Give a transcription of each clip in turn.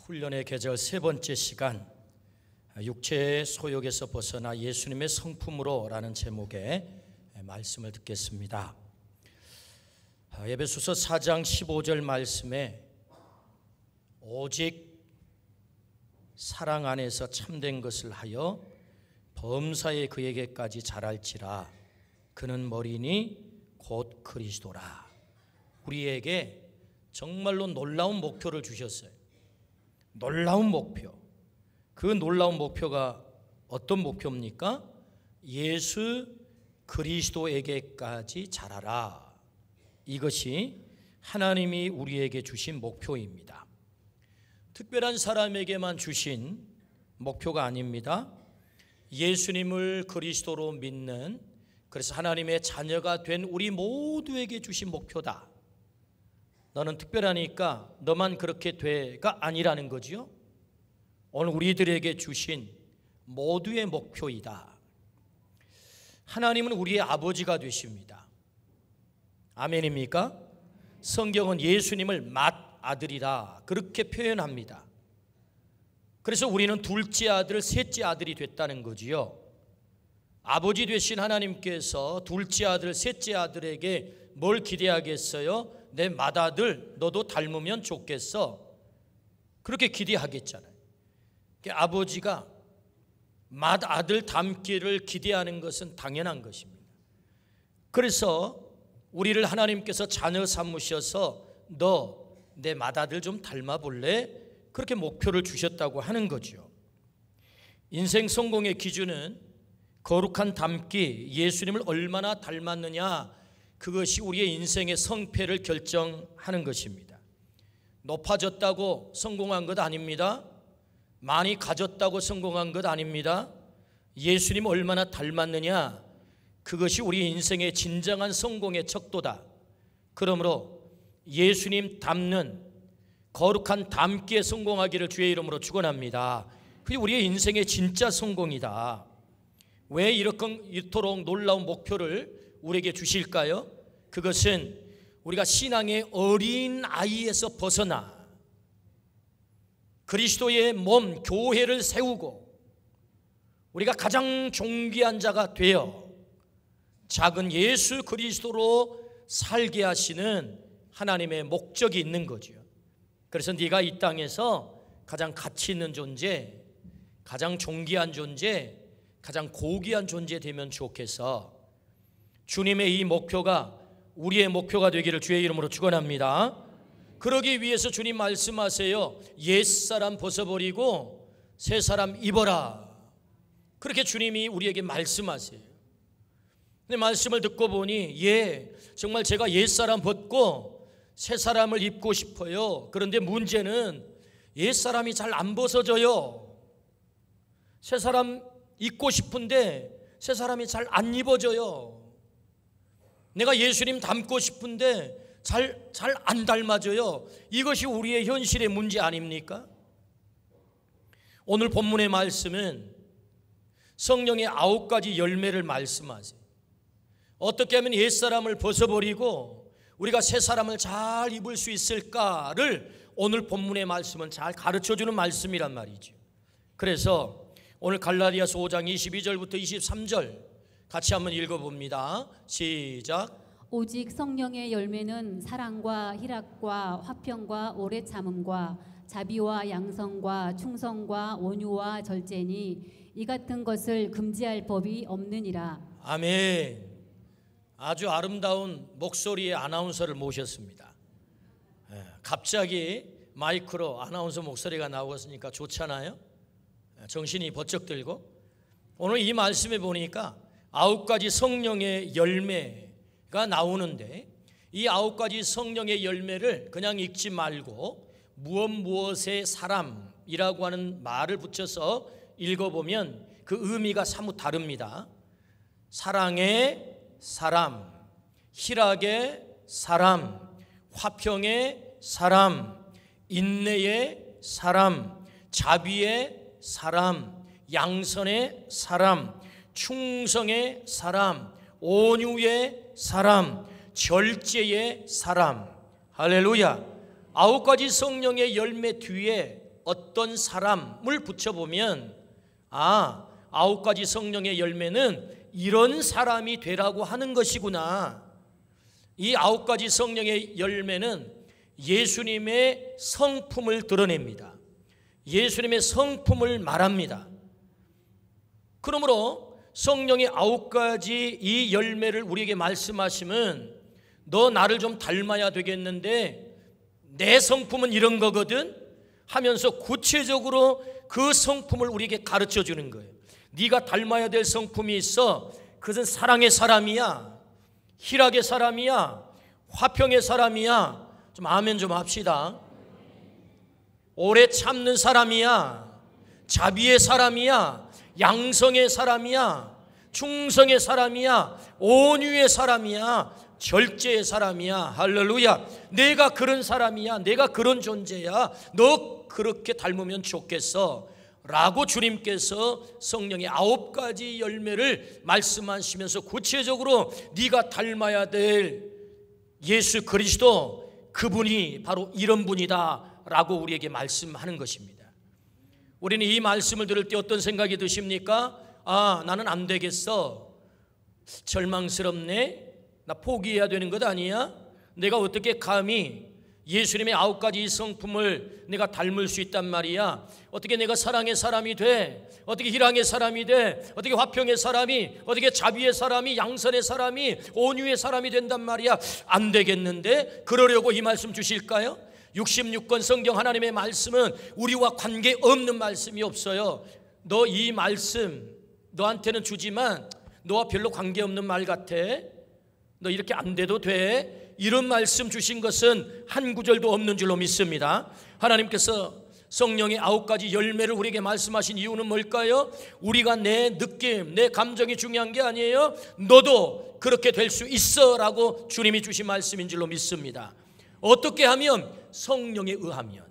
훈련의 계절 세 번째 시간, 육체의 소욕에서 벗어나 예수님의 성품으로 라는 제목의 말씀을 듣겠습니다. 에베소서 4장 15절 말씀에 오직 사랑 안에서 참된 것을 하여 범사에 그에게까지 자랄지라 그는 머리니 곧 그리스도라. 우리에게 정말로 놀라운 목표를 주셨어요. 놀라운 목표. 그 놀라운 목표가 어떤 목표입니까? 예수 그리스도에게까지 자라라. 이것이 하나님이 우리에게 주신 목표입니다. 특별한 사람에게만 주신 목표가 아닙니다. 예수님을 그리스도로 믿는, 그래서 하나님의 자녀가 된 우리 모두에게 주신 목표다. 너는 특별하니까 너만 그렇게 돼가 아니라는 거지요. 오늘 우리들에게 주신 모두의 목표이다. 하나님은 우리의 아버지가 되십니다. 아멘입니까? 성경은 예수님을 맏아들이라 그렇게 표현합니다. 그래서 우리는 둘째 아들, 셋째 아들이 됐다는 거지요. 아버지 되신 하나님께서 둘째 아들, 셋째 아들에게 뭘 기대하겠어요? 내 맏아들 너도 닮으면 좋겠어. 그렇게 기대하겠잖아요. 아버지가 맏아들 닮기를 기대하는 것은 당연한 것입니다. 그래서 우리를 하나님께서 자녀 삼으셔서 너 내 맏아들 좀 닮아 볼래? 그렇게 목표를 주셨다고 하는 거죠. 인생 성공의 기준은 거룩한 닮기, 예수님을 얼마나 닮았느냐, 그것이 우리의 인생의 성패를 결정하는 것입니다. 높아졌다고 성공한 것 아닙니다. 많이 가졌다고 성공한 것 아닙니다. 예수님 얼마나 닮았느냐, 그것이 우리 인생의 진정한 성공의 척도다. 그러므로 예수님 닮는 거룩한 닮기에 성공하기를 주의 이름으로 축원합니다. 그게 우리의 인생의 진짜 성공이다. 왜 이토록 놀라운 목표를 우리에게 주실까요? 그것은 우리가 신앙의 어린 아이에서 벗어나 그리스도의 몸, 교회를 세우고 우리가 가장 존귀한 자가 되어 작은 예수 그리스도로 살게 하시는 하나님의 목적이 있는 거죠. 그래서 네가 이 땅에서 가장 가치 있는 존재, 가장 존귀한 존재, 가장 고귀한 존재 되면 좋겠어. 주님의 이 목표가 우리의 목표가 되기를 주의 이름으로 축원합니다. 그러기 위해서 주님 말씀하세요. 옛사람 벗어버리고 새사람 입어라. 그렇게 주님이 우리에게 말씀하세요. 근데 말씀을 듣고 보니 정말 제가 옛사람 벗고 새사람을 입고 싶어요. 그런데 문제는 옛사람이 잘 안 벗어져요. 새사람 입고 싶은데 새사람이 잘 안 입어져요. 내가 예수님 닮고 싶은데 잘 안 닮아져요. 이것이 우리의 현실의 문제 아닙니까? 오늘 본문의 말씀은 성령의 9가지 열매를 말씀하세요. 어떻게 하면 옛사람을 벗어버리고 우리가 새사람을 잘 입을 수 있을까를 오늘 본문의 말씀은 잘 가르쳐주는 말씀이란 말이죠. 그래서 오늘 갈라디아서 5장 22절부터 23절 같이 한번 읽어봅니다. 시작. 오직 성령의 열매는 사랑과 희락과 화평과 오래 참음과 자비와 양성과 충성과 온유와 절제니 이 같은 것을 금지할 법이 없느니라. 아멘. 아주 아름다운 목소리의 아나운서를 모셨습니다. 갑자기 마이크로 아나운서 목소리가 나오니까 좋잖아요. 정신이 번쩍 들고. 오늘 이 말씀에 보니까 9가지 성령의 열매가 나오는데 이 9가지 성령의 열매를 그냥 읽지 말고 무엇의 사람이라고 하는 말을 붙여서 읽어보면 그 의미가 사뭇 다릅니다. 사랑의 사람, 희락의 사람, 화평의 사람, 인내의 사람, 자비의 사람, 양선의 사람, 충성의 사람, 온유의 사람, 절제의 사람. 할렐루야. 9가지 성령의 열매 뒤에 어떤 사람을 붙여보면 9가지 성령의 열매는 이런 사람이 되라고 하는 것이구나. 이 9가지 성령의 열매는 예수님의 성품을 드러냅니다. 예수님의 성품을 말합니다. 그러므로 성령의 9가지 이 열매를 우리에게 말씀하시면 너 나를 좀 닮아야 되겠는데 내 성품은 이런 거거든 하면서 구체적으로 그 성품을 우리에게 가르쳐 주는 거예요. 네가 닮아야 될 성품이 있어. 그것은 사랑의 사람이야, 희락의 사람이야, 화평의 사람이야. 좀 아멘 좀 합시다. 오래 참는 사람이야, 자비의 사람이야, 양성의 사람이야, 충성의 사람이야, 온유의 사람이야, 절제의 사람이야. 할렐루야. 내가 그런 사람이야, 내가 그런 존재야. 너 그렇게 닮으면 좋겠어 라고 주님께서 성령의 9가지 열매를 말씀하시면서 구체적으로 네가 닮아야 될 예수 그리스도, 그분이 바로 이런 분이다 라고 우리에게 말씀하는 것입니다. 우리는 이 말씀을 들을 때 어떤 생각이 드십니까? 나는 안 되겠어, 절망스럽네, 나 포기해야 되는 것 아니야? 내가 어떻게 감히 예수님의 9가지 성품을 내가 닮을 수 있단 말이야? 어떻게 내가 사랑의 사람이 돼? 어떻게 희랑의 사람이 돼? 어떻게 화평의 사람이, 어떻게 자비의 사람이, 양선의 사람이, 온유의 사람이 된단 말이야? 안 되겠는데? 그러려고 이 말씀 주실까요? 66권 성경 하나님의 말씀은 우리와 관계없는 말씀이 없어요. 너 이 말씀 너한테는 주지만 너와 별로 관계없는 말 같아, 너 이렇게 안 돼도 돼, 이런 말씀 주신 것은 한 구절도 없는 줄로 믿습니다. 하나님께서 성령의 9가지 열매를 우리에게 말씀하신 이유는 뭘까요? 우리가 내 느낌, 내 감정이 중요한 게 아니에요. 너도 그렇게 될 수 있어 라고 주님이 주신 말씀인 줄로 믿습니다. 어떻게 하면? 성령에 의하면,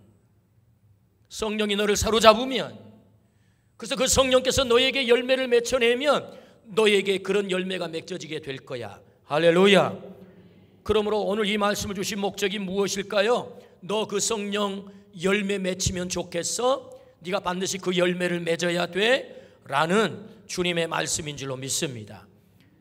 성령이 너를 사로잡으면, 그래서 그 성령께서 너에게 열매를 맺혀내면 너에게 그런 열매가 맺혀지게 될 거야. 할렐루야. 그러므로 오늘 이 말씀을 주신 목적이 무엇일까요? 너 그 성령 열매 맺히면 좋겠어? 네가 반드시 그 열매를 맺어야 돼 라는 주님의 말씀인 줄로 믿습니다.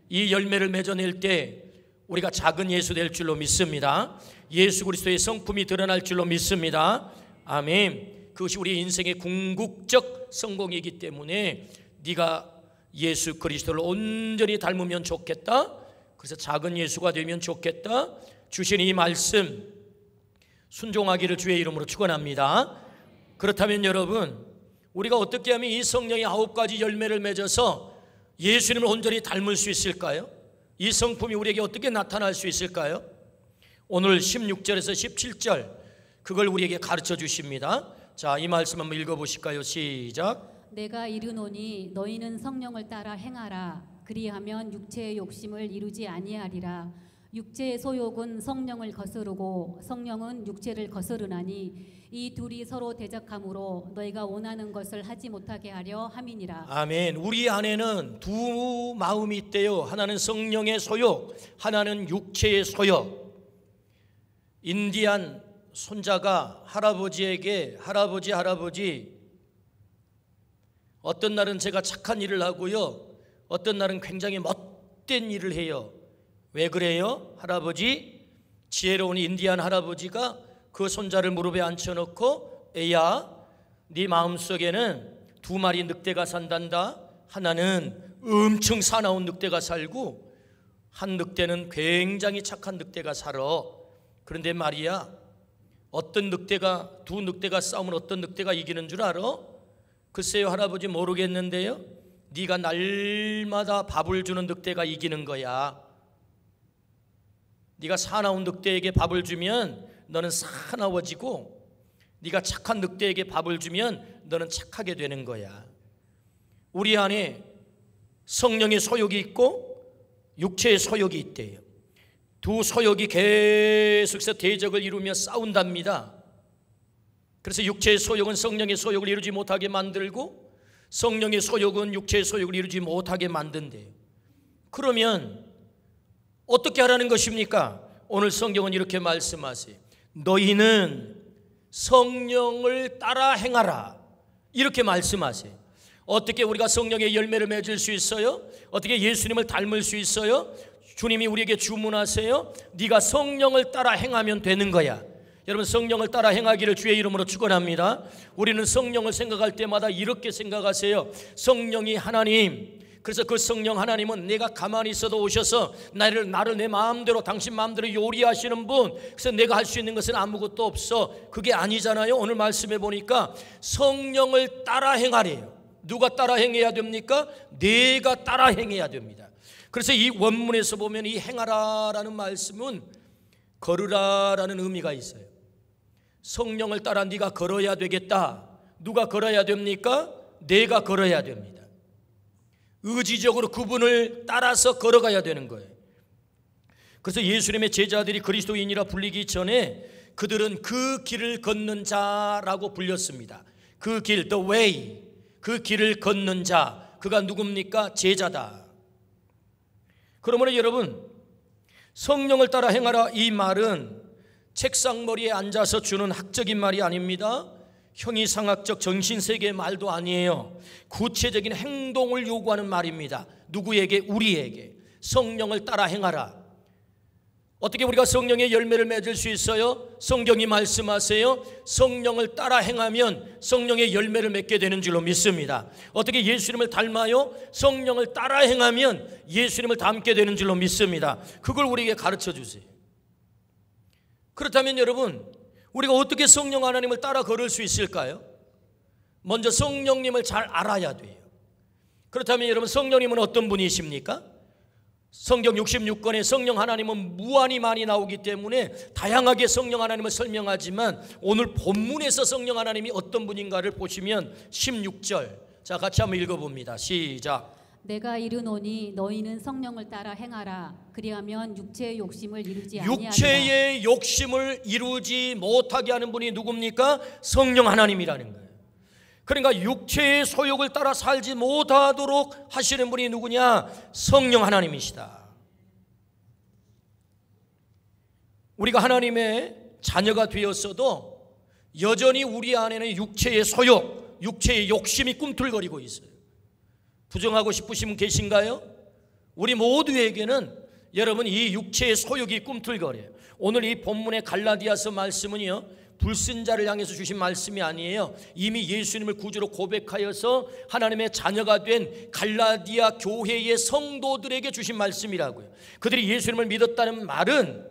이 열매를 맺어낼 때 우리가 작은 예수 될 줄로 믿습니다. 예수 그리스도의 성품이 드러날 줄로 믿습니다. 아멘. 그것이 우리 인생의 궁극적 성공이기 때문에 네가 예수 그리스도를 온전히 닮으면 좋겠다, 그래서 작은 예수가 되면 좋겠다, 주신 이 말씀 순종하기를 주의 이름으로 축원합니다. 그렇다면 여러분, 우리가 어떻게 하면 이 성령의 9가지 열매를 맺어서 예수님을 온전히 닮을 수 있을까요? 이 성품이 우리에게 어떻게 나타날 수 있을까요? 오늘 16절에서 17절 그걸 우리에게 가르쳐 주십니다. 자, 이 말씀 한번 읽어보실까요? 시작. 내가 이르노니 너희는 성령을 따라 행하라. 그리하면 육체의 욕심을 이루지 아니하리라. 육체의 소욕은 성령을 거스르고 성령은 육체를 거스르나니 이 둘이 서로 대적하므로 너희가 원하는 것을 하지 못하게 하려 함이니라. 아멘. 우리 안에는 두 마음이 있대요. 하나는 성령의 소욕, 하나는 육체의 소욕. 인디안 손자가 할아버지에게 할아버지 어떤 날은 제가 착한 일을 하고요, 어떤 날은 굉장히 못된 일을 해요. 왜 그래요? 할아버지, 지혜로운 인디안 할아버지가 그 손자를 무릎에 앉혀놓고 애야, 네 마음속에는 두 마리 늑대가 산단다. 하나는 엄청 사나운 늑대가 살고 한 늑대는 굉장히 착한 늑대가 살아. 그런데 말이야, 어떤 늑대가, 두 늑대가 싸우면 어떤 늑대가 이기는 줄 알아? 글쎄요, 할아버지 모르겠는데요. 네가 날마다 밥을 주는 늑대가 이기는 거야. 네가 사나운 늑대에게 밥을 주면 너는 사나워지고, 네가 착한 늑대에게 밥을 주면 너는 착하게 되는 거야. 우리 안에 성령의 소욕이 있고 육체의 소욕이 있대요. 두 소욕이 계속해서 대적을 이루며 싸운답니다. 그래서 육체의 소욕은 성령의 소욕을 이루지 못하게 만들고 성령의 소욕은 육체의 소욕을 이루지 못하게 만든대요. 그러면 어떻게 하라는 것입니까? 오늘 성경은 이렇게 말씀하세요. 너희는 성령을 따라 행하라 이렇게 말씀하세요. 어떻게 우리가 성령의 열매를 맺을 수 있어요? 어떻게 예수님을 닮을 수 있어요? 주님이 우리에게 주문하세요. 네가 성령을 따라 행하면 되는 거야. 여러분, 성령을 따라 행하기를 주의 이름으로 축원합니다. 우리는 성령을 생각할 때마다 이렇게 생각하세요. 성령이 하나님, 그래서 그 성령 하나님은 내가 가만히 있어도 오셔서 나를 내 마음대로, 당신 마음대로 요리하시는 분, 그래서 내가 할 수 있는 것은 아무것도 없어. 그게 아니잖아요. 오늘 말씀해 보니까 성령을 따라 행하래요. 누가 따라 행해야 됩니까? 내가 따라 행해야 됩니다. 그래서 이 원문에서 보면 이 행하라라는 말씀은 걸으라라는 의미가 있어요. 성령을 따라 네가 걸어야 되겠다. 누가 걸어야 됩니까? 내가 걸어야 됩니다. 의지적으로 그분을 따라서 걸어가야 되는 거예요. 그래서 예수님의 제자들이 그리스도인이라 불리기 전에 그들은 그 길을 걷는 자라고 불렸습니다. 그 길, the way, 그 길을 걷는 자, 그가 누굽니까? 제자다. 그러므로 여러분, 성령을 따라 행하라 이 말은 책상머리에 앉아서 주는 학적인 말이 아닙니다. 형이상학적 정신세계의 말도 아니에요. 구체적인 행동을 요구하는 말입니다. 누구에게? 우리에게. 성령을 따라 행하라. 어떻게 우리가 성령의 열매를 맺을 수 있어요? 성경이 말씀하세요. 성령을 따라 행하면 성령의 열매를 맺게 되는 줄로 믿습니다. 어떻게 예수님을 닮아요? 성령을 따라 행하면 예수님을 닮게 되는 줄로 믿습니다. 그걸 우리에게 가르쳐 주세요. 그렇다면 여러분, 우리가 어떻게 성령 하나님을 따라 걸을 수 있을까요? 먼저 성령님을 잘 알아야 돼요. 그렇다면 여러분, 성령님은 어떤 분이십니까? 성경 66권에 성령 하나님은 무한히 많이 나오기 때문에 다양하게 성령 하나님을 설명하지만 오늘 본문에서 성령 하나님이 어떤 분인가를 보시면 16절, 자 같이 한번 읽어봅니다. 시작. 내가 이르노니 너희는 성령을 따라 행하라. 그리하면 육체의 욕심을 이루지 아니하리라. 육체의 욕심을 이루지 못하게 하는 분이 누굽니까? 성령 하나님이라는 거예요. 그러니까 육체의 소욕을 따라 살지 못하도록 하시는 분이 누구냐? 성령 하나님이시다. 우리가 하나님의 자녀가 되었어도 여전히 우리 안에는 육체의 소욕, 육체의 욕심이 꿈틀거리고 있어요. 부정하고 싶으신 분 계신가요? 우리 모두에게는 여러분 이 육체의 소욕이 꿈틀거려요. 오늘 이 본문의 갈라디아서 말씀은요, 불신자를 향해서 주신 말씀이 아니에요. 이미 예수님을 구주로 고백하여서 하나님의 자녀가 된 갈라디아 교회의 성도들에게 주신 말씀이라고요. 그들이 예수님을 믿었다는 말은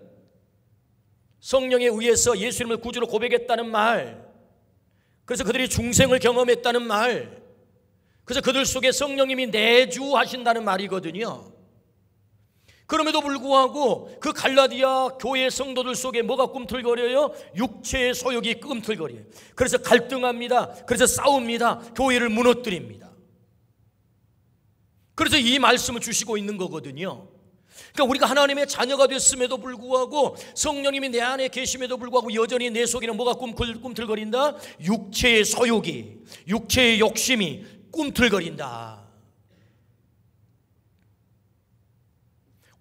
성령에 의해서 예수님을 구주로 고백했다는 말, 그래서 그들이 중생을 경험했다는 말, 그래서 그들 속에 성령님이 내주하신다는 말이거든요. 그럼에도 불구하고 그 갈라디아 교회 성도들 속에 뭐가 꿈틀거려요? 육체의 소욕이 꿈틀거려요. 그래서 갈등합니다. 그래서 싸웁니다. 교회를 무너뜨립니다. 그래서 이 말씀을 주시고 있는 거거든요. 그러니까 우리가 하나님의 자녀가 됐음에도 불구하고 성령님이 내 안에 계심에도 불구하고 여전히 내 속에는 뭐가 꿈틀거린다? 육체의 소욕이, 육체의 욕심이 꿈틀거린다.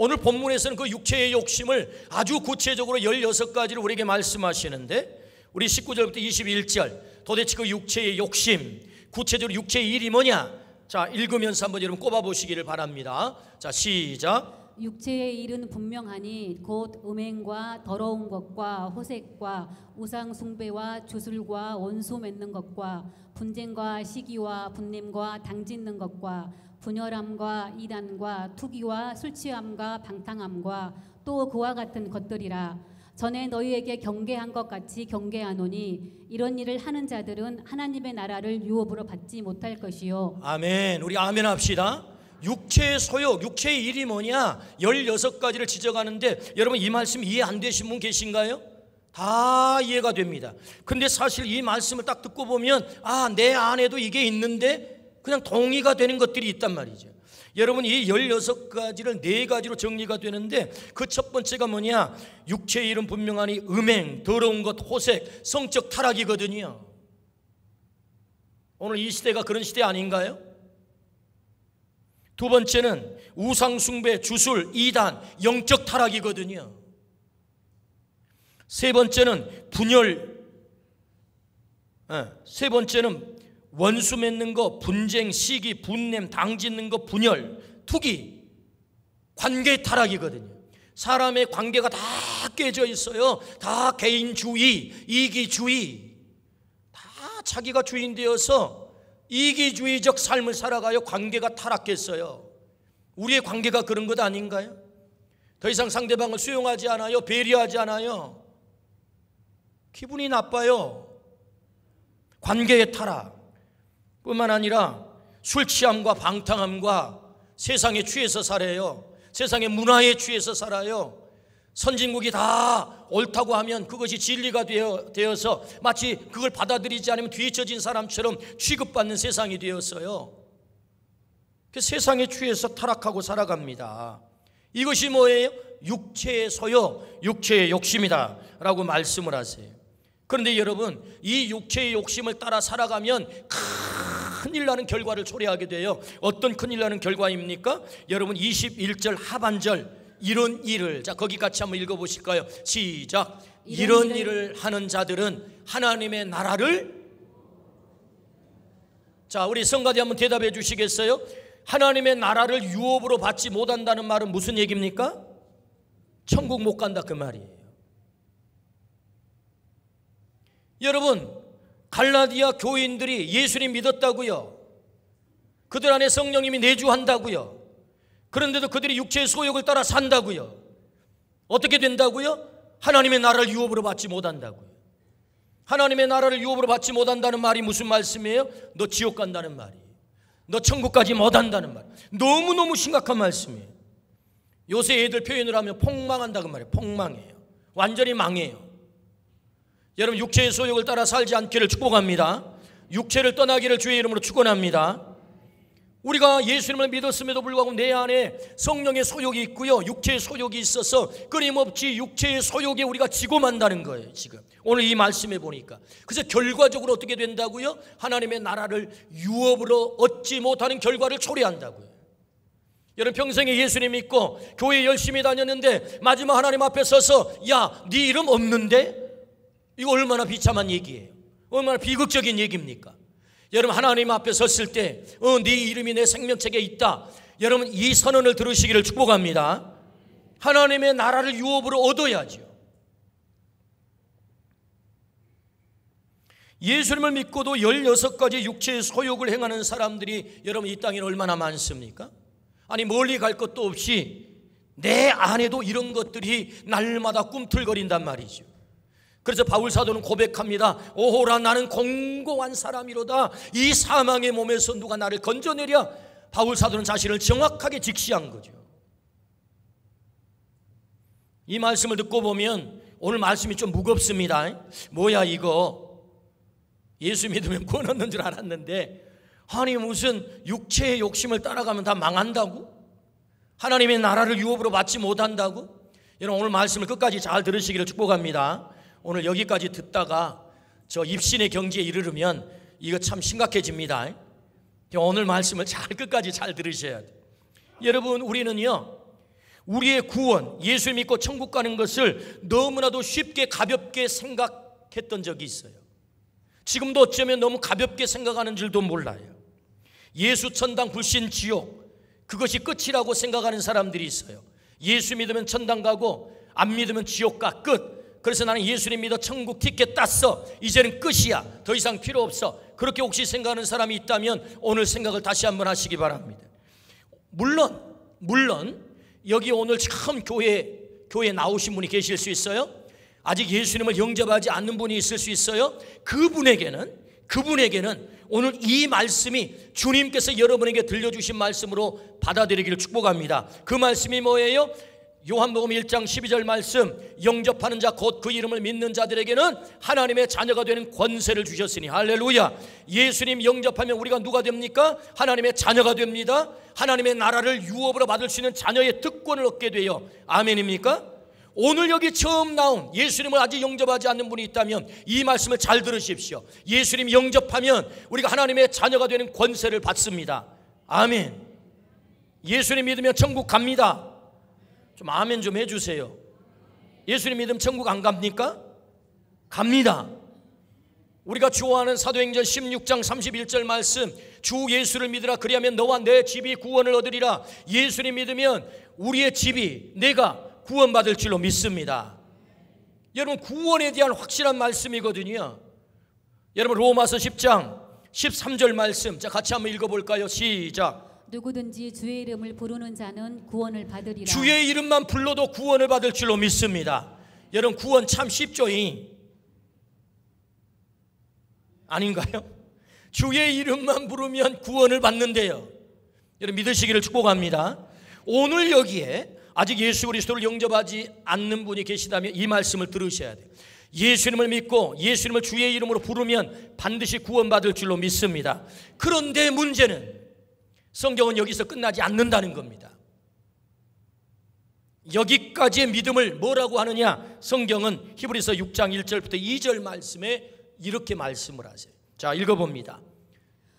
오늘 본문에서는 그 육체의 욕심을 아주 구체적으로 16가지를 우리에게 말씀하시는데, 우리 19절부터 21절 도대체 그 육체의 욕심, 구체적으로 육체의 일이 뭐냐? 자, 읽으면서 한번 여러분 꼽아보시기를 바랍니다. 자, 시작. 육체의 일은 분명하니 곧 음행과 더러운 것과 호색과 우상 숭배와 주술과 원수 맺는 것과 분쟁과 시기와 분냄과 당짓는 것과 분열함과 이단과 투기와 술취함과 방탕함과 또 그와 같은 것들이라. 전에 너희에게 경계한 것 같이 경계하노니 이런 일을 하는 자들은 하나님의 나라를 유업으로 받지 못할 것이요. 아멘. 우리 아멘 합시다. 육체의 소욕, 육체의 일이 뭐냐? 16가지를 지적하는데 여러분 이 말씀 이해 안 되신 분 계신가요? 다 이해가 됩니다. 근데 사실 이 말씀을 딱 듣고 보면 내 안에도 이게 있는데 그냥 동의가 되는 것들이 있단 말이죠. 여러분 이 16가지를 4가지로 정리가 되는데 그 첫 번째가 뭐냐? 육체의 일은 분명하니 음행, 더러운 것, 호색, 성적 타락이거든요. 오늘 이 시대가 그런 시대 아닌가요? 두 번째는 우상숭배, 주술, 이단, 영적 타락이거든요. 세 번째는 분열, 세 번째는 원수 맺는 거, 분쟁, 시기, 분냄, 당짓는 거, 분열, 투기, 관계 타락이거든요. 사람의 관계가 다 깨져 있어요. 다 개인주의, 이기주의, 다 자기가 주인 되어서 이기주의적 삶을 살아가요. 관계가 타락했어요. 우리의 관계가 그런 것 아닌가요? 더 이상 상대방을 수용하지 않아요. 배려하지 않아요. 기분이 나빠요. 관계의 타락 뿐만 아니라 술 취함과 방탕함과 세상에 취해서 살아요. 세상의 문화에 취해서 살아요. 선진국이 다 옳다고 하면 그것이 진리가 되어서 마치 그걸 받아들이지 않으면 뒤처진 사람처럼 취급받는 세상이 되었어요. 그 세상에 취해서 타락하고 살아갑니다. 이것이 뭐예요? 육체의 소욕, 육체의 욕심이다 라고 말씀을 하세요. 그런데 여러분, 이 육체의 욕심을 따라 살아가면 큰일 나는 결과를 초래하게 돼요. 어떤 큰일 나는 결과입니까? 여러분 21절 하반절, 이런 일을, 자 거기 같이 한번 읽어보실까요? 시작. 이런 일을 하는 자들은 하나님의 나라를, 자 우리 성가대 한번 대답해 주시겠어요? 하나님의 나라를 유업으로 받지 못한다는 말은 무슨 얘기입니까? 천국 못 간다 그 말이에요. 여러분, 갈라디아 교인들이 예수님 믿었다고요. 그들 안에 성령님이 내주한다고요. 그런데도 그들이 육체의 소욕을 따라 산다고요. 어떻게 된다고요? 하나님의 나라를 유업으로 받지 못한다고요. 하나님의 나라를 유업으로 받지 못한다는 말이 무슨 말씀이에요? 너 지옥 간다는 말이에요. 너 천국까지 못한다는 말. 너무너무 심각한 말씀이에요. 요새 애들 표현을 하면 폭망한다고 말이에요. 폭망해요. 완전히 망해요. 여러분, 육체의 소욕을 따라 살지 않기를 축복합니다. 육체를 떠나기를 주의 이름으로 축원합니다. 우리가 예수님을 믿었음에도 불구하고 내 안에 성령의 소욕이 있고요, 육체의 소욕이 있어서 끊임없이 육체의 소욕에 우리가 지고 만다는 거예요. 지금 오늘 이 말씀에 보니까 그래서 결과적으로 어떻게 된다고요? 하나님의 나라를 유업으로 얻지 못하는 결과를 초래한다고요. 여러분, 평생에 예수님 믿고 교회 열심히 다녔는데 마지막 하나님 앞에 서서 야, 네 이름 없는데? 이거 얼마나 비참한 얘기예요. 얼마나 비극적인 얘기입니까? 여러분, 하나님 앞에 섰을 때 네 이름이 내 생명책에 있다. 여러분, 이 선언을 들으시기를 축복합니다. 하나님의 나라를 유업으로 얻어야죠. 예수님을 믿고도 16가지 육체의 소욕을 행하는 사람들이 여러분 이 땅에 얼마나 많습니까? 아니, 멀리 갈 것도 없이 내 안에도 이런 것들이 날마다 꿈틀거린단 말이죠. 그래서 바울 사도는 고백합니다. 오호라, 나는 공고한 사람이로다. 이 사망의 몸에서 누가 나를 건져내랴. 바울 사도는 자신을 정확하게 직시한 거죠. 이 말씀을 듣고 보면 오늘 말씀이 좀 무겁습니다. 뭐야 이거, 예수 믿으면 구원 얻는 줄 알았는데 아니 무슨 육체의 욕심을 따라가면 다 망한다고? 하나님의 나라를 유업으로 받지 못한다고? 여러분, 오늘 말씀을 끝까지 잘 들으시기를 축복합니다. 오늘 여기까지 듣다가 저 입신의 경지에 이르르면 이거 참 심각해집니다. 오늘 말씀을 끝까지 잘 들으셔야 돼요. 여러분, 우리는요, 우리의 구원, 예수 믿고 천국 가는 것을 너무나도 쉽게 가볍게 생각했던 적이 있어요. 지금도 어쩌면 너무 가볍게 생각하는 줄도 몰라요. 예수 천당 불신 지옥, 그것이 끝이라고 생각하는 사람들이 있어요. 예수 믿으면 천당 가고 안 믿으면 지옥 가, 끝. 그래서 나는 예수님 믿어 천국 티켓 땄어, 이제는 끝이야, 더 이상 필요 없어. 그렇게 혹시 생각하는 사람이 있다면 오늘 생각을 다시 한번 하시기 바랍니다. 물론 여기 오늘 처음 교회에 나오신 분이 계실 수 있어요. 아직 예수님을 영접하지 않는 분이 있을 수 있어요. 그분에게는 오늘 이 말씀이 주님께서 여러분에게 들려주신 말씀으로 받아들이기를 축복합니다. 그 말씀이 뭐예요? 요한복음 1장 12절 말씀, 영접하는 자 곧 그 이름을 믿는 자들에게는 하나님의 자녀가 되는 권세를 주셨으니, 할렐루야. 예수님 영접하면 우리가 누가 됩니까? 하나님의 자녀가 됩니다. 하나님의 나라를 유업으로 받을 수 있는 자녀의 특권을 얻게 돼요. 아멘입니까? 오늘 여기 처음 나온 예수님을 아직 영접하지 않는 분이 있다면 이 말씀을 잘 들으십시오. 예수님 영접하면 우리가 하나님의 자녀가 되는 권세를 받습니다. 아멘. 예수님 믿으면 천국 갑니다. 좀 아멘 좀 해주세요. 예수님 믿으면 천국 안 갑니까? 갑니다. 우리가 좋아하는 사도행전 16장 31절 말씀, 주 예수를 믿으라 그리하면 너와 내 집이 구원을 얻으리라. 예수를 믿으면 우리의 집이, 내가 구원받을 줄로 믿습니다. 여러분, 구원에 대한 확실한 말씀이거든요. 여러분, 로마서 10장 13절 말씀, 자 같이 한번 읽어볼까요? 시작. 누구든지 주의 이름을 부르는 자는 구원을 받으리라. 주의 이름만 불러도 구원을 받을 줄로 믿습니다. 여러분, 구원 참 쉽죠? 아닌가요? 주의 이름만 부르면 구원을 받는데요. 여러분, 믿으시기를 축복합니다. 오늘 여기에 아직 예수 그리스도를 영접하지 않는 분이 계시다면 이 말씀을 들으셔야 돼요. 예수님을 믿고 예수님을 주의 이름으로 부르면 반드시 구원받을 줄로 믿습니다. 그런데 문제는 성경은 여기서 끝나지 않는다는 겁니다. 여기까지의 믿음을 뭐라고 하느냐? 성경은 히브리서 6장 1절부터 2절 말씀에 이렇게 말씀을 하세요. 자, 읽어봅니다.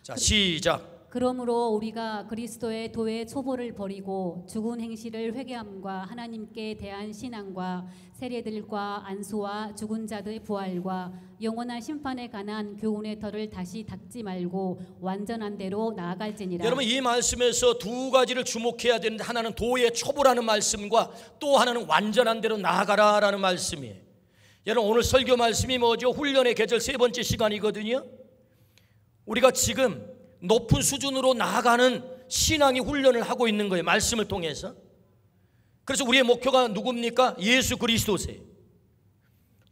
자, 시작. 그러므로 우리가 그리스도의 도의 초보를 버리고 죽은 행실을 회개함과 하나님께 대한 신앙과 세례들과 안수와 죽은 자들의 부활과 영원한 심판에 관한 교훈의 털을 다시 닦지 말고 완전한 대로 나아갈지니라. 여러분, 이 말씀에서 두 가지를 주목해야 되는데, 하나는 도의 초보라는 말씀과 또 하나는 완전한 대로 나아가라라는 말씀이에요. 여러분, 오늘 설교 말씀이 뭐죠? 훈련의 계절 세 번째 시간이거든요. 우리가 지금 높은 수준으로 나아가는 신앙의 훈련을 하고 있는 거예요. 말씀을 통해서. 그래서 우리의 목표가 누굽니까? 예수 그리스도세요.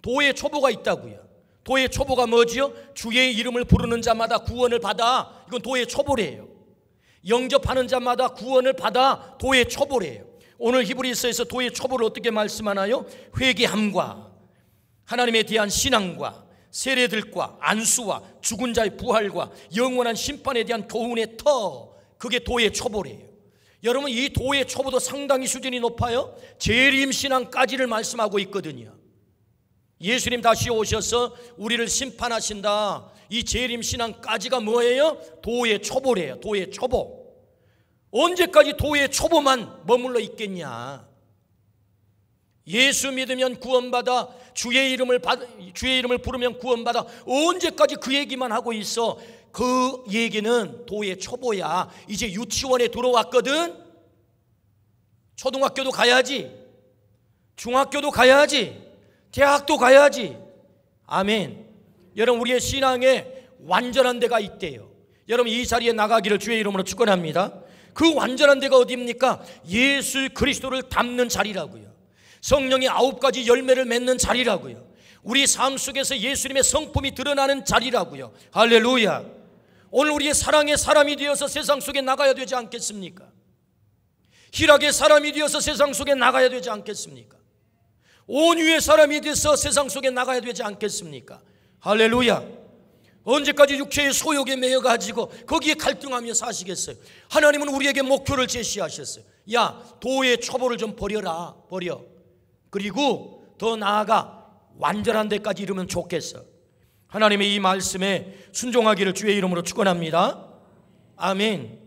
도의 초보가 있다고요. 도의 초보가 뭐지요? 주의 이름을 부르는 자마다 구원을 받아. 이건 도의 초보래요. 영접하는 자마다 구원을 받아. 도의 초보래요. 오늘 히브리서에서 도의 초보를 어떻게 말씀하나요? 회개함과 하나님에 대한 신앙과 세례들과 안수와 죽은 자의 부활과 영원한 심판에 대한 교훈의 터, 그게 도의 초보래요. 여러분, 이 도의 초보도 상당히 수준이 높아요. 재림 신앙까지를 말씀하고 있거든요. 예수님 다시 오셔서 우리를 심판하신다. 이 재림 신앙까지가 뭐예요? 도의 초보래요. 도의 초보. 언제까지 도의 초보만 머물러 있겠냐? 예수 믿으면 구원받아, 주의 이름을 부르면 구원받아. 언제까지 그 얘기만 하고 있어? 그 얘기는 도의 초보야. 이제 유치원에 들어왔거든. 초등학교도 가야지, 중학교도 가야지, 대학도 가야지. 아멘. 여러분, 우리의 신앙에 완전한 데가 있대요. 여러분, 이 자리에 나가기를 주의 이름으로 축원합니다. 그 완전한 데가 어디입니까? 예수 그리스도를 담는 자리라고요. 성령이 9가지 열매를 맺는 자리라고요. 우리 삶 속에서 예수님의 성품이 드러나는 자리라고요. 할렐루야. 오늘 우리의 사랑의 사람이 되어서 세상 속에 나가야 되지 않겠습니까? 희락의 사람이 되어서 세상 속에 나가야 되지 않겠습니까? 온유의 사람이 되어서 세상 속에 나가야 되지 않겠습니까? 할렐루야. 언제까지 육체의 소욕에 매여가지고 거기에 갈등하며 사시겠어요? 하나님은 우리에게 목표를 제시하셨어요. 야, 도의 초보를 좀 버려라. 버려. 그리고 더 나아가 완전한 데까지 이르면 좋겠어. 하나님의 이 말씀에 순종하기를 주의 이름으로 축원합니다. 아멘.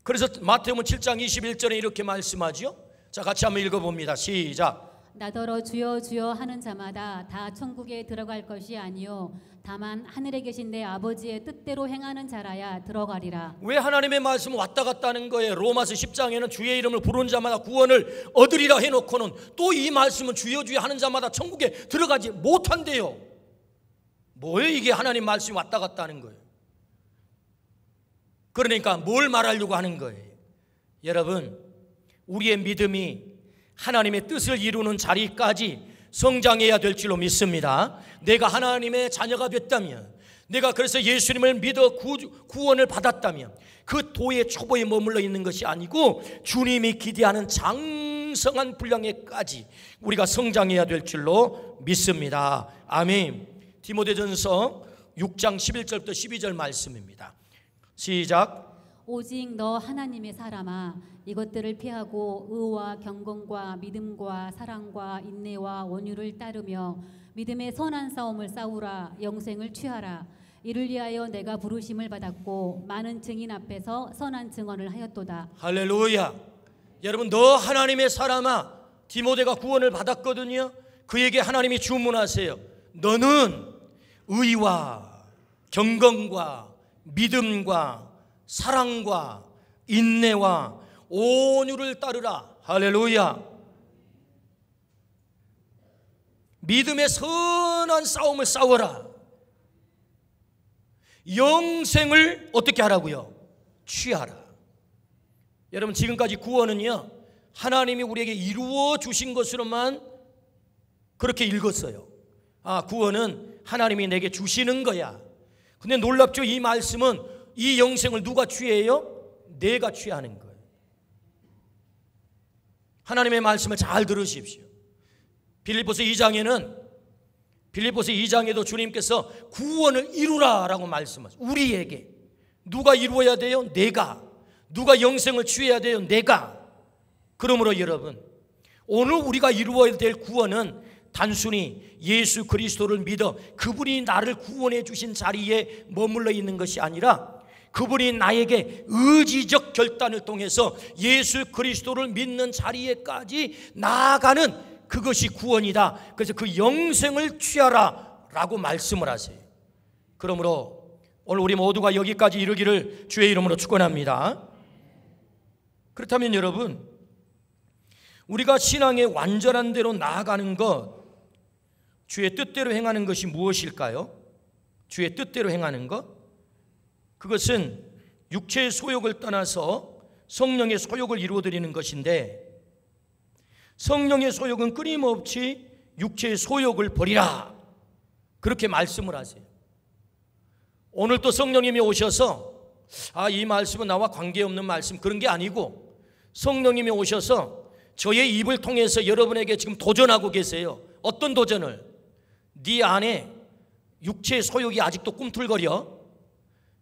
그래서 마태복음 7장 21절에 이렇게 말씀하죠. 자, 같이 한번 읽어봅니다. 시작. 나더러 주여 주여 하는 자마다 다 천국에 들어갈 것이 아니요 다만 하늘에 계신 내 아버지의 뜻대로 행하는 자라야 들어가리라. 왜 하나님의 말씀은 왔다 갔다 하는 거예요? 로마서 10장에는 주의 이름을 부르는 자마다 구원을 얻으리라 해놓고는 또 이 말씀은 주여 주여 하는 자마다 천국에 들어가지 못한대요. 뭐예요 이게? 하나님 말씀이 왔다 갔다 하는 거예요. 그러니까 뭘 말하려고 하는 거예요? 여러분, 우리의 믿음이 하나님의 뜻을 이루는 자리까지 성장해야 될 줄로 믿습니다. 내가 하나님의 자녀가 됐다면, 내가 그래서 예수님을 믿어 구원을 받았다면 그 도의 초보에 머물러 있는 것이 아니고 주님이 기대하는 장성한 분량에까지 우리가 성장해야 될 줄로 믿습니다. 아멘. 디모데전서 6장 11절부터 12절 말씀입니다. 시작. 오직 너 하나님의 사람아, 이것들을 피하고 의와 경건과 믿음과 사랑과 인내와 온유를 따르며 믿음의 선한 싸움을 싸우라. 영생을 취하라. 이를 위하여 내가 부르심을 받았고 많은 증인 앞에서 선한 증언을 하였도다. 할렐루야. 여러분, 너 하나님의 사람아, 디모데가 구원을 받았거든요. 그에게 하나님이 주문하세요. 너는 의와 경건과 믿음과 사랑과 인내와 온유를 따르라. 할렐루야. 믿음의 선한 싸움을 싸워라. 영생을 어떻게 하라고요? 취하라. 여러분, 지금까지 구원은요, 하나님이 우리에게 이루어 주신 것으로만 그렇게 읽었어요. 구원은 하나님이 내게 주시는 거야. 근데 놀랍죠? 이 말씀은 이 영생을 누가 취해요? 내가 취하는 거예요. 하나님의 말씀을 잘 들으십시오. 빌립보서 2장에도 주님께서 구원을 이루라라고 말씀하세요. 우리에게. 누가 이루어야 돼요? 내가. 누가 영생을 취해야 돼요? 내가. 그러므로 여러분, 오늘 우리가 이루어야 될 구원은 단순히 예수 그리스도를 믿어 그분이 나를 구원해 주신 자리에 머물러 있는 것이 아니라 그분이 나에게 의지적 결단을 통해서 예수 그리스도를 믿는 자리에까지 나아가는 그것이 구원이다. 그래서 그 영생을 취하라 라고 말씀을 하세요. 그러므로 오늘 우리 모두가 여기까지 이르기를 주의 이름으로 축원합니다. 그렇다면 여러분, 우리가 신앙의 완전한 대로 나아가는 것, 주의 뜻대로 행하는 것이 무엇일까요? 주의 뜻대로 행하는 것? 그것은 육체의 소욕을 떠나서 성령의 소욕을 이루어드리는 것인데, 성령의 소욕은 끊임없이 육체의 소욕을 버리라, 그렇게 말씀을 하세요. 오늘 또 성령님이 오셔서 이 말씀은 나와 관계없는 말씀, 그런 게 아니고 성령님이 오셔서 저의 입을 통해서 여러분에게 지금 도전하고 계세요. 어떤 도전을? 네 안에 육체의 소욕이 아직도 꿈틀거려.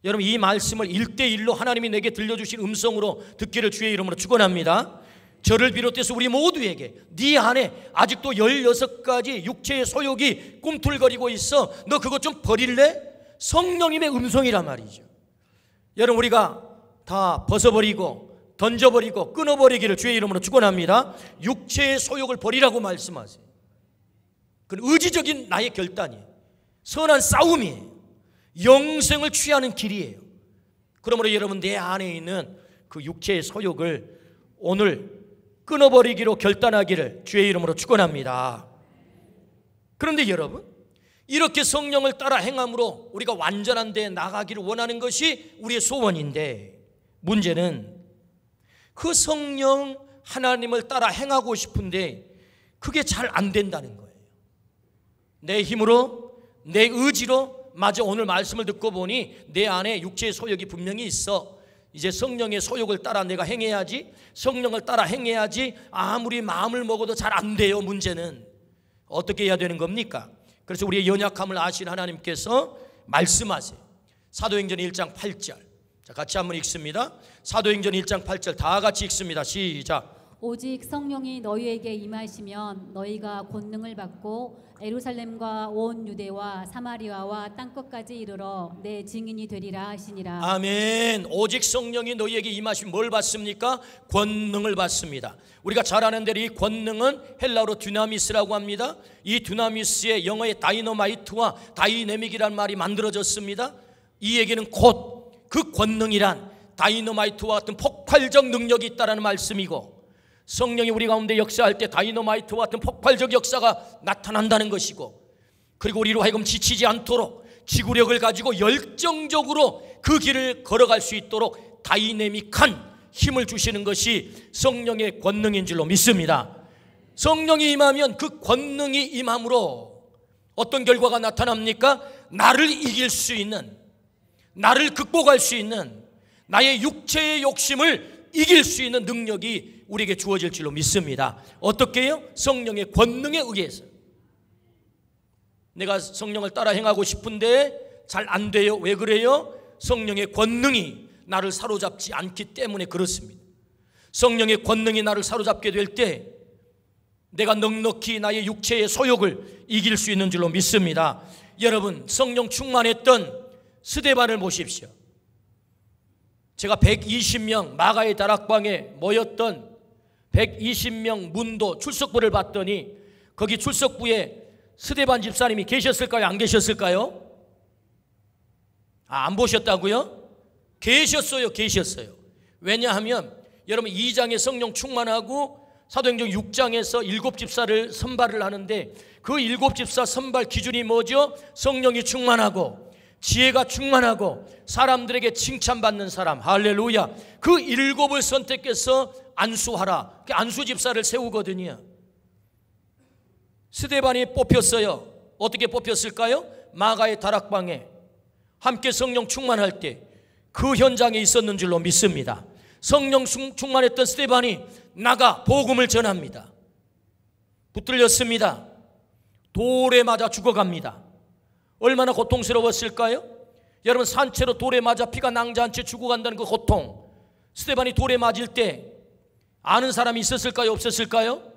여러분, 이 말씀을 1대1로 하나님이 내게 들려주신 음성으로 듣기를 주의 이름으로 축원합니다. 저를 비롯해서 우리 모두에게 네 안에 아직도 16가지 육체의 소욕이 꿈틀거리고 있어. 너 그것 좀 버릴래? 성령님의 음성이란 말이죠. 여러분, 우리가 다 벗어버리고 던져버리고 끊어버리기를 주의 이름으로 축원합니다. 육체의 소욕을 버리라고 말씀하세요. 그건 의지적인 나의 결단이에요. 선한 싸움이에요. 영생을 취하는 길이에요. 그러므로 여러분, 내 안에 있는 그 육체의 소욕을 오늘 끊어버리기로 결단하기를 주의 이름으로 축원합니다. 그런데 여러분, 이렇게 성령을 따라 행함으로 우리가 완전한 데 나가기를 원하는 것이 우리의 소원인데, 문제는 그 성령 하나님을 따라 행하고 싶은데 그게 잘 안 된다는 거예요. 내 힘으로, 내 의지로, 마저 오늘 말씀을 듣고 보니 내 안에 육체의 소욕이 분명히 있어. 이제 성령의 소욕을 따라 내가 행해야지, 성령을 따라 행해야지. 아무리 마음을 먹어도 잘 안 돼요. 문제는 어떻게 해야 되는 겁니까? 그래서 우리의 연약함을 아신 하나님께서 말씀하세요. 사도행전 1장 8절. 자, 같이 한번 읽습니다. 사도행전 1장 8절 다 같이 읽습니다. 시작. 오직 성령이 너희에게 임하시면 너희가 권능을 받고 예루살렘과 온 유대와 사마리아와 땅끝까지 이르러 내 증인이 되리라 하시니라. 아멘. 오직 성령이 너희에게 임하시면 뭘 받습니까? 권능을 받습니다. 우리가 잘 아는 대로 이 권능은 헬라어로 듀나미스라고 합니다. 이 듀나미스의 영어의 다이너마이트와 다이내믹이라는 말이 만들어졌습니다. 이 얘기는 곧 그 권능이란 다이너마이트와 같은 폭발적 능력이 있다는 말씀이고, 성령이 우리 가운데 역사할 때 다이너마이트와 같은 폭발적 역사가 나타난다는 것이고, 그리고 우리로 하여금 지치지 않도록 지구력을 가지고 열정적으로 그 길을 걸어갈 수 있도록 다이내믹한 힘을 주시는 것이 성령의 권능인 줄로 믿습니다. 성령이 임하면 그 권능이 임함으로 어떤 결과가 나타납니까? 나를 이길 수 있는, 나를 극복할 수 있는, 나의 육체의 욕심을 이길 수 있는 능력이 우리에게 주어질 줄로 믿습니다. 어떻게 해요? 성령의 권능에 의해서. 내가 성령을 따라 행하고 싶은데 잘 안 돼요. 왜 그래요? 성령의 권능이 나를 사로잡지 않기 때문에 그렇습니다. 성령의 권능이 나를 사로잡게 될 때 내가 넉넉히 나의 육체의 소욕을 이길 수 있는 줄로 믿습니다. 여러분, 성령 충만했던 스데반을 보십시오. 제가 120명 마가의 다락방에 모였던 120명 문도 출석부를 봤더니 거기 출석부에 스데반 집사님이 계셨을까요? 안 계셨을까요? 안 보셨다고요? 계셨어요. 계셨어요. 왜냐하면 여러분 2장에 성령 충만하고 사도행전 6장에서 7집사를 선발을 하는데 그 7집사 선발 기준이 뭐죠? 성령이 충만하고 지혜가 충만하고 사람들에게 칭찬받는 사람. 할렐루야. 그 7을 선택해서 안수하라. 안수집사를 세우거든요. 스데반이 뽑혔어요. 어떻게 뽑혔을까요? 마가의 다락방에 함께 성령 충만할 때 그 현장에 있었는 줄로 믿습니다. 성령 충만했던 스데반이 나가 복음을 전합니다. 붙들렸습니다. 돌에 맞아 죽어갑니다. 얼마나 고통스러웠을까요? 여러분 산채로 돌에 맞아 피가 낭자한 채 죽어간다는 그 고통. 스데반이 돌에 맞을 때 아는 사람이 있었을까요? 없었을까요?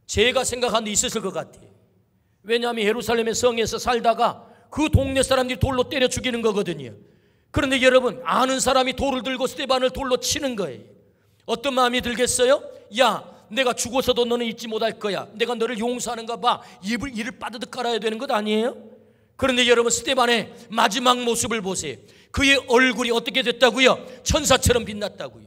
제가 생각하는데 있었을 것 같아요. 왜냐하면 예루살렘의 성에서 살다가 그 동네 사람들이 돌로 때려 죽이는 거거든요. 그런데 여러분 아는 사람이 돌을 들고 스데반을 돌로 치는 거예요. 어떤 마음이 들겠어요? 야, 내가 죽어서도 너는 잊지 못할 거야. 내가 너를 용서하는가 봐. 이를 빠드득 깔아야 되는 것 아니에요? 그런데 여러분 스데반의 마지막 모습을 보세요. 그의 얼굴이 어떻게 됐다고요? 천사처럼 빛났다고요.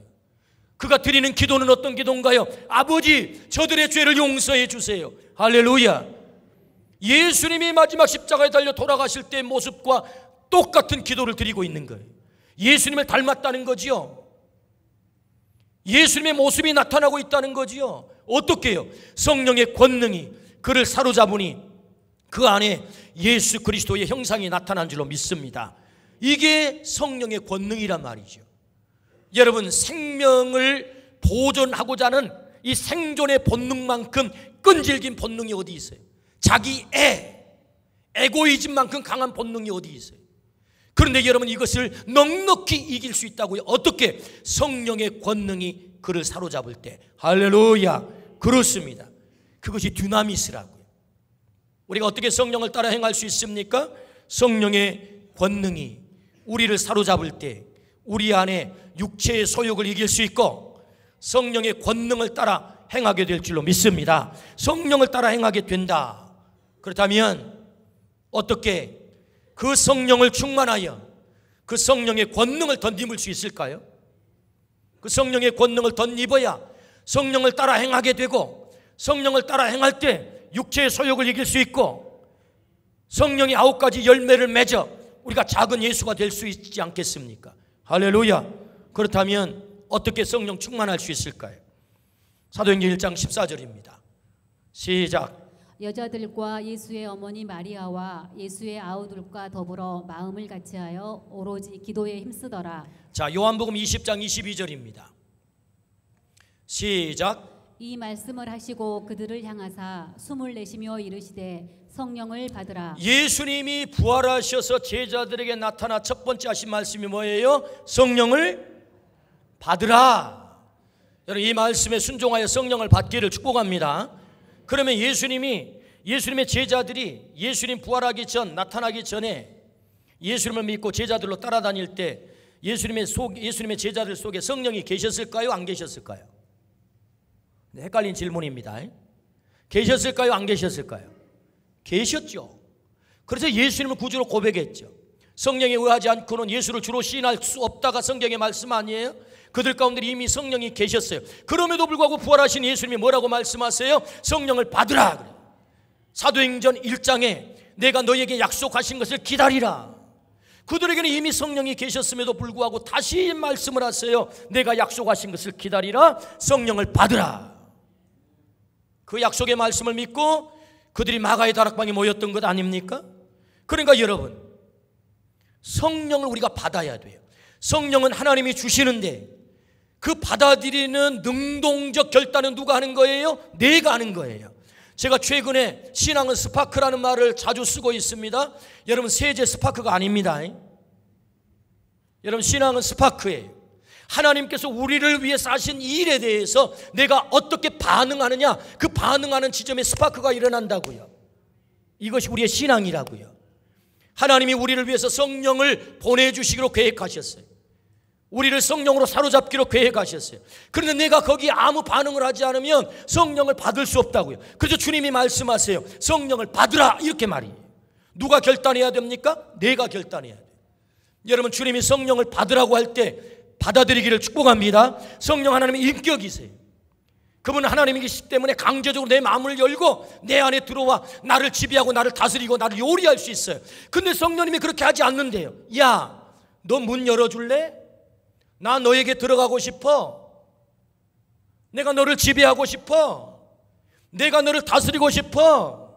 그가 드리는 기도는 어떤 기도인가요? 아버지, 저들의 죄를 용서해 주세요. 할렐루야. 예수님이 마지막 십자가에 달려 돌아가실 때의 모습과 똑같은 기도를 드리고 있는 거예요. 예수님을 닮았다는 거지요. 예수님의 모습이 나타나고 있다는 거지요. 어떻게 해요? 성령의 권능이 그를 사로잡으니 그 안에 예수 그리스도의 형상이 나타난 줄로 믿습니다. 이게 성령의 권능이란 말이죠. 여러분 생명을 보존하고자 하는 이 생존의 본능만큼 끈질긴 본능이 어디 있어요? 자기 에고이즘만큼 강한 본능이 어디 있어요? 그런데 여러분 이것을 넉넉히 이길 수 있다고요. 어떻게? 성령의 권능이 그를 사로잡을 때. 할렐루야. 그렇습니다. 그것이 듀나미스라고요. 우리가 어떻게 성령을 따라 행할 수 있습니까? 성령의 권능이 우리를 사로잡을 때 우리 안에 육체의 소욕을 이길 수 있고 성령의 권능을 따라 행하게 될 줄로 믿습니다. 성령을 따라 행하게 된다. 그렇다면 어떻게 그 성령을 충만하여 그 성령의 권능을 덧입을 수 있을까요? 그 성령의 권능을 덧입어야 성령을 따라 행하게 되고 성령을 따라 행할 때 육체의 소욕을 이길 수 있고 성령이 9가지 열매를 맺어 우리가 작은 예수가 될 수 있지 않겠습니까? 할렐루야. 그렇다면 어떻게 성령 충만할 수 있을까요? 사도행전 1장 14절입니다. 시작. 여자들과 예수의 어머니 마리아와 예수의 아우들과 더불어 마음을 같이하여 오로지 기도에 힘쓰더라. 자, 요한복음 20장 22절입니다. 시작. 이 말씀을 하시고 그들을 향하사 숨을 내쉬며 이르시되 성령을 받으라. 예수님이 부활하셔서 제자들에게 나타나 첫 번째 하신 말씀이 뭐예요? 성령을 받으라. 여러분 이 말씀에 순종하여 성령을 받기를 축복합니다. 그러면 예수님의 제자들이 예수님 부활하기 전 나타나기 전에 예수님을 믿고 제자들로 따라다닐 때 예수님의 제자들 속에 성령이 계셨을까요? 안 계셨을까요? 헷갈린 질문입니다. 계셨을까요? 안 계셨을까요? 계셨죠. 그래서 예수님을 구주로 고백했죠. 성령에 의하지 않고는 예수를 주로 시인할 수 없다가 성경의 말씀 아니에요? 그들 가운데 이미 성령이 계셨어요. 그럼에도 불구하고 부활하신 예수님이 뭐라고 말씀하세요? 성령을 받으라. 사도행전 1장에 내가 너에게 약속하신 것을 기다리라. 그들에게는 이미 성령이 계셨음에도 불구하고 다시 말씀을 하세요. 내가 약속하신 것을 기다리라. 성령을 받으라. 그 약속의 말씀을 믿고 그들이 마가의 다락방에 모였던 것 아닙니까? 그러니까 여러분 성령을 우리가 받아야 돼요. 성령은 하나님이 주시는데 그 받아들이는 능동적 결단은 누가 하는 거예요? 내가 하는 거예요. 제가 최근에 신앙은 스파크라는 말을 자주 쓰고 있습니다. 여러분 세제 스파크가 아닙니다. 여러분 신앙은 스파크예요. 하나님께서 우리를 위해서 하신 일에 대해서 내가 어떻게 반응하느냐, 그 반응하는 지점에 스파크가 일어난다고요. 이것이 우리의 신앙이라고요. 하나님이 우리를 위해서 성령을 보내주시기로 계획하셨어요. 우리를 성령으로 사로잡기로 계획하셨어요. 그런데 내가 거기에 아무 반응을 하지 않으면 성령을 받을 수 없다고요. 그래서 주님이 말씀하세요. 성령을 받으라 이렇게 말이에요. 누가 결단해야 됩니까? 내가 결단해야 돼요. 여러분, 주님이 성령을 받으라고 할 때 받아들이기를 축복합니다. 성령 하나님의 인격이세요. 그분은 하나님이시기 때문에 강제적으로 내 마음을 열고 내 안에 들어와 나를 지배하고 나를 다스리고 나를 요리할 수 있어요. 근데 성령님이 그렇게 하지 않는데요. 야, 너 문 열어줄래? 나 너에게 들어가고 싶어. 내가 너를 지배하고 싶어. 내가 너를 다스리고 싶어.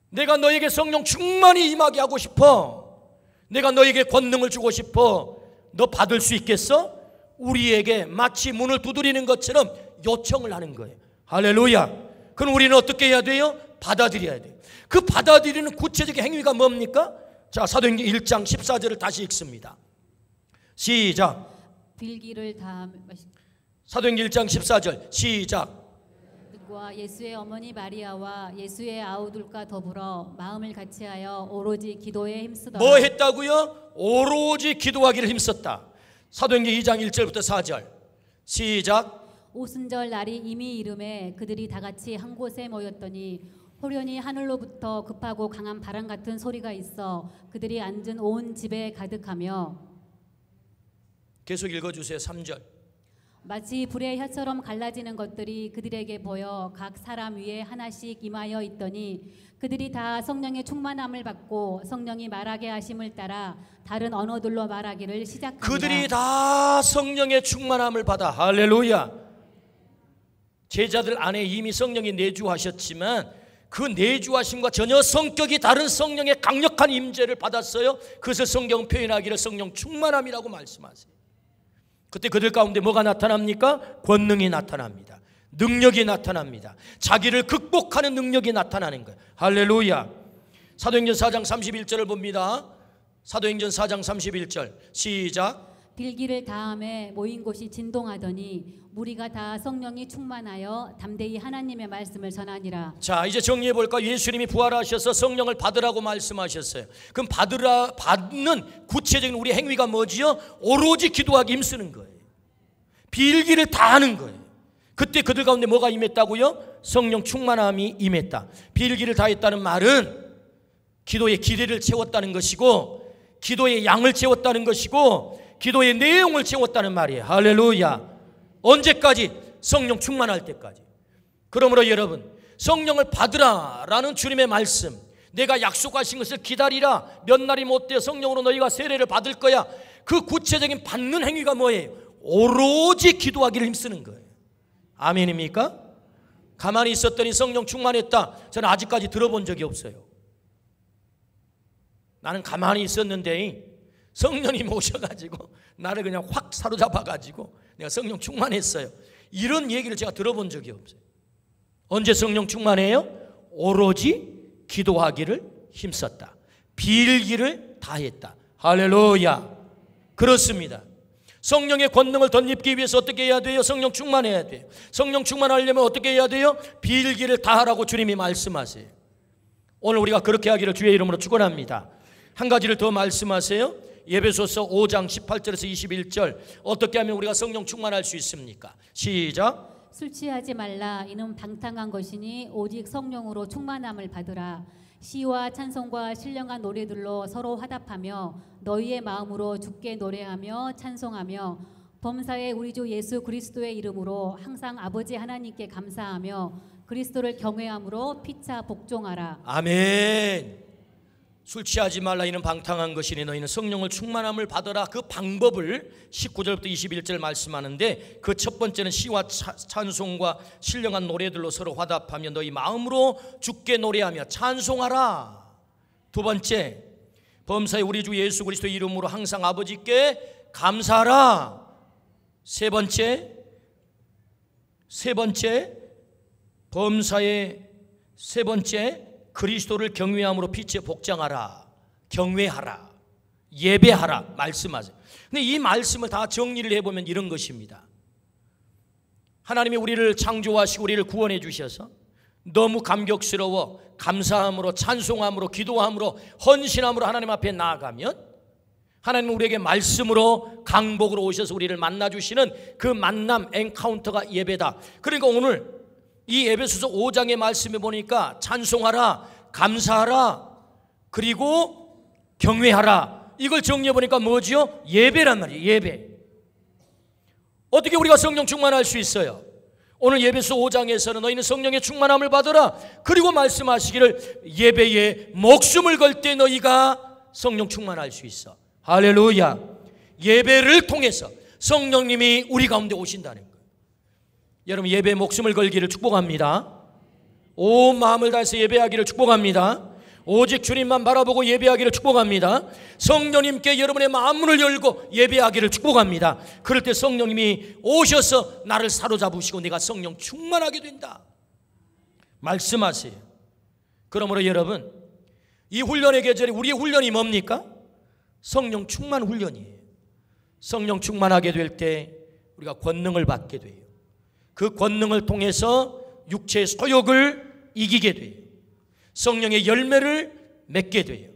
내가 너에게 성령 충만히 임하게 하고 싶어. 내가 너에게 권능을 주고 싶어. 너 받을 수 있겠어? 우리에게 마치 문을 두드리는 것처럼 요청을 하는 거예요. 할렐루야. 그럼 우리는 어떻게 해야 돼요? 받아들여야 돼요. 그 받아들이는 구체적인 행위가 뭡니까? 자, 사도행전 1장 14절을 다시 읽습니다. 시작. 빌기를 다 사도행전 1장 14절 시작. 예수의 어머니 마리아와 예수의 아우들과 더불어 마음을 같이하여 오로지 기도에 힘쓰더라. 뭐 했다고요? 오로지 기도하기를 힘썼다. 사도행전 2장 1절부터 4절 시작. 오순절 날이 이미 이름에 그들이 다 같이 한 곳에 모였더니 호련히 하늘로부터 급하고 강한 바람 같은 소리가 있어 그들이 앉은 온 집에 가득하며. 계속 읽어주세요. 3절. 마치 불의 혀처럼 갈라지는 것들이 그들에게 보여 각 사람 위에 하나씩 임하여 있더니 그들이 다 성령의 충만함을 받고 성령이 말하게 하심을 따라 다른 언어들로 말하기를 시작합니다. 그들이 다 성령의 충만함을 받아. 할렐루야. 제자들 안에 이미 성령이 내주하셨지만 그 내주하심과 전혀 성격이 다른 성령의 강력한 임재를 받았어요. 그것을 성경 표현하기를 성령 충만함이라고 말씀하세요. 그때 그들 가운데 뭐가 나타납니까? 권능이 나타납니다. 능력이 나타납니다. 자기를 극복하는 능력이 나타나는 거예요. 할렐루야. 사도행전 4장 31절을 봅니다. 사도행전 4장 31절 시작. 빌기를 다음에 모인 곳이 진동하더니 무리가 다 성령이 충만하여 담대히 하나님의 말씀을 전하니라. 자, 이제 정리해 볼까? 예수님이 부활하셔서 성령을 받으라고 말씀하셨어요. 그럼 받는 구체적인 우리 행위가 뭐지요? 오로지 기도하기 힘쓰는 거예요. 빌기를 다 하는 거예요. 그때 그들 가운데 뭐가 임했다고요? 성령 충만함이 임했다. 빌기를 다 했다는 말은 기도의 기대를 채웠다는 것이고 기도의 양을 채웠다는 것이고 기도의 내용을 채웠다는 말이에요. 할렐루야. 언제까지? 성령 충만할 때까지. 그러므로 여러분, 성령을 받으라라는 주님의 말씀, 내가 약속하신 것을 기다리라, 몇 날이 못되어 성령으로 너희가 세례를 받을 거야. 그 구체적인 받는 행위가 뭐예요? 오로지 기도하기를 힘쓰는 거예요. 아멘입니까? 가만히 있었더니 성령 충만했다. 저는 아직까지 들어본 적이 없어요. 나는 가만히 있었는데 성령님 오셔가지고 나를 그냥 확 사로잡아가지고 내가 성령 충만했어요. 이런 얘기를 제가 들어본 적이 없어요. 언제 성령 충만해요? 오로지 기도하기를 힘썼다. 빌기를 다했다. 할렐루야. 그렇습니다. 성령의 권능을 덧입기 위해서 어떻게 해야 돼요? 성령 충만해야 돼요. 성령 충만하려면 어떻게 해야 돼요? 빌기를 다하라고 주님이 말씀하세요. 오늘 우리가 그렇게 하기를 주의 이름으로 축원합니다. 한 가지를 더 말씀하세요. 에베소서 5장 18절에서 21절 어떻게 하면 우리가 성령 충만할 수 있습니까? 시작. 술 취하지 말라. 이는 방탕한 것이니 오직 성령으로 충만함을 받으라. 시와 찬송과 신령한 노래들로 서로 화답하며 너희의 마음으로 주께 노래하며 찬송하며 범사의 우리 주 예수 그리스도의 이름으로 항상 아버지 하나님께 감사하며 그리스도를 경외함으로 피차 복종하라. 아멘. 술 취하지 말라. 이는 방탕한 것이니 너희는 성령을 충만함을 받으라. 그 방법을 19절부터 21절 말씀하는데 그 첫 번째는 시와 찬송과 신령한 노래들로 서로 화답하며 너희 마음으로 주께 노래하며 찬송하라. 두 번째, 범사의 우리 주 예수 그리스도 이름으로 항상 아버지께 감사하라. 세 번째, 범사의 세 번째, 그리스도를 경외함으로 빛에 복장하라. 경외하라. 예배하라. 말씀하세요. 근데 이 말씀을 다 정리를 해보면 이런 것입니다. 하나님이 우리를 창조하시고 우리를 구원해 주셔서 너무 감격스러워 감사함으로 찬송함으로 기도함으로 헌신함으로 하나님 앞에 나아가면 하나님은 우리에게 말씀으로 강복으로 오셔서 우리를 만나주시는 그 만남 엔카운터가 예배다. 그러니까 오늘 이 에베소서 5장의 말씀에 보니까 찬송하라, 감사하라, 그리고 경외하라. 이걸 정리해 보니까 뭐지요? 예배란 말이에요. 예배. 어떻게 우리가 성령 충만할 수 있어요? 오늘 예배서 5장에서는 너희는 성령의 충만함을 받으라. 그리고 말씀하시기를 예배에 목숨을 걸 때 너희가 성령 충만할 수 있어. 할렐루야. 예배를 통해서 성령님이 우리 가운데 오신다는 거예요. 여러분, 예배에 목숨을 걸기를 축복합니다. 온 마음을 다해서 예배하기를 축복합니다. 오직 주님만 바라보고 예배하기를 축복합니다. 성령님께 여러분의 마음문을 열고 예배하기를 축복합니다. 그럴 때 성령님이 오셔서 나를 사로잡으시고 내가 성령 충만하게 된다 말씀하세요. 그러므로 여러분, 이 훈련의 계절이 우리의 훈련이 뭡니까? 성령 충만 훈련이에요. 성령 충만하게 될 때 우리가 권능을 받게 돼요. 그 권능을 통해서 육체의 소욕을 이기게 돼요. 성령의 열매를 맺게 돼요.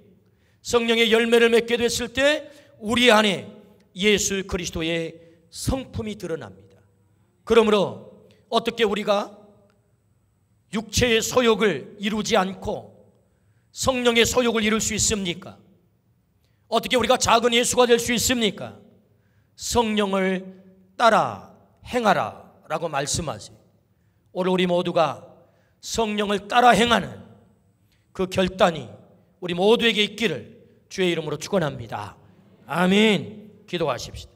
성령의 열매를 맺게 됐을 때 우리 안에 예수 그리스도의 성품이 드러납니다. 그러므로 어떻게 우리가 육체의 소욕을 이루지 않고 성령의 소욕을 이룰 수 있습니까? 어떻게 우리가 작은 예수가 될 수 있습니까? 성령을 따라 행하라 라고 말씀하세요. 오늘 우리 모두가 성령을 따라 행하는 그 결단이 우리 모두에게 있기를 주의 이름으로 축원합니다. 아멘. 기도하십시다.